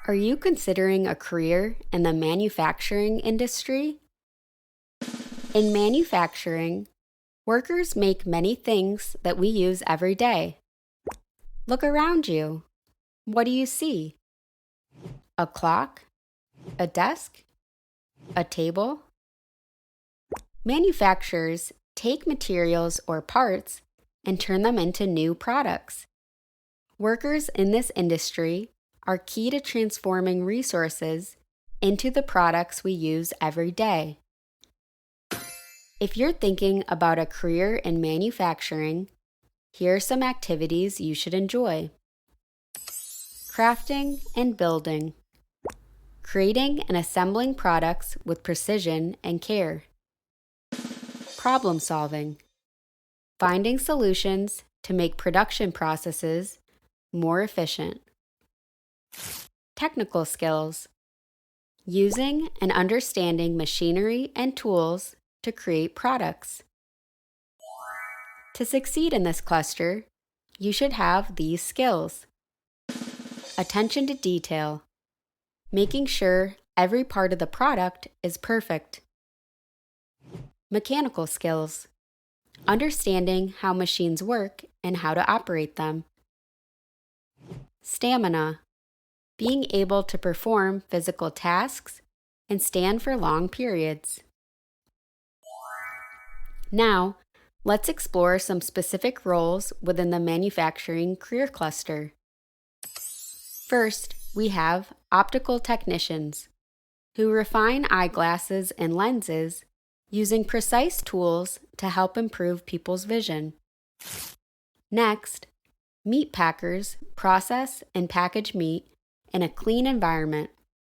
Are you considering a career in the manufacturing industry? In manufacturing, workers make many things that we use every day. Look around you. What do you see? A clock? A desk? A table? Manufacturers take materials or parts and turn them into new products. Workers in this industry are key to transforming resources into the products we use every day. If you're thinking about a career in manufacturing, here are some activities you should enjoy. Crafting and building. Creating and assembling products with precision and care. Problem solving. Finding solutions to make production processes more efficient. Technical skills. Using and understanding machinery and tools to create products. To succeed in this cluster, you should have these skills. Attention to detail. Making sure every part of the product is perfect. Mechanical skills. Understanding how machines work and how to operate them. Stamina. Being able to perform physical tasks and stand for long periods. Now, let's explore some specific roles within the manufacturing career cluster. First, we have optical technicians, who refine eyeglasses and lenses using precise tools to help improve people's vision. Next, meat packers process and package meat in a clean environment,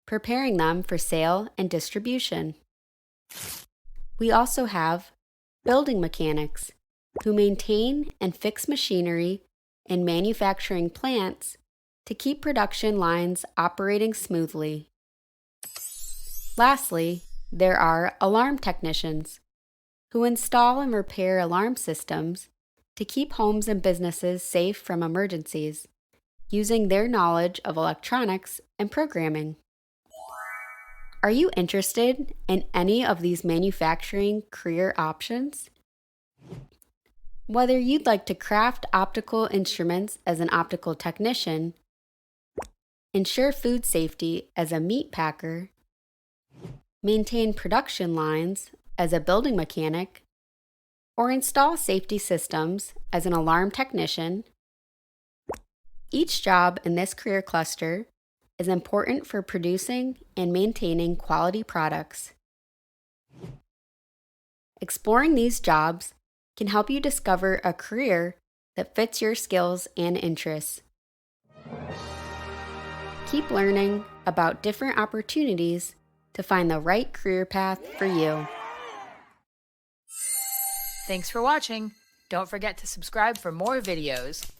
preparing them for sale and distribution. We also have building mechanics, who maintain and fix machinery in manufacturing plants to keep production lines operating smoothly. Lastly, there are alarm technicians, who install and repair alarm systems to keep homes and businesses safe from emergencies, using their knowledge of electronics and programming. Are you interested in any of these manufacturing career options? Whether you'd like to craft optical instruments as an optical technician, ensure food safety as a meat packer, maintain production lines as a building mechanic, or install safety systems as an alarm technician, each job in this career cluster is important for producing and maintaining quality products. Exploring these jobs can help you discover a career that fits your skills and interests. Keep learning about different opportunities to find the right career path for you. Thanks for watching. Don't forget to subscribe for more videos.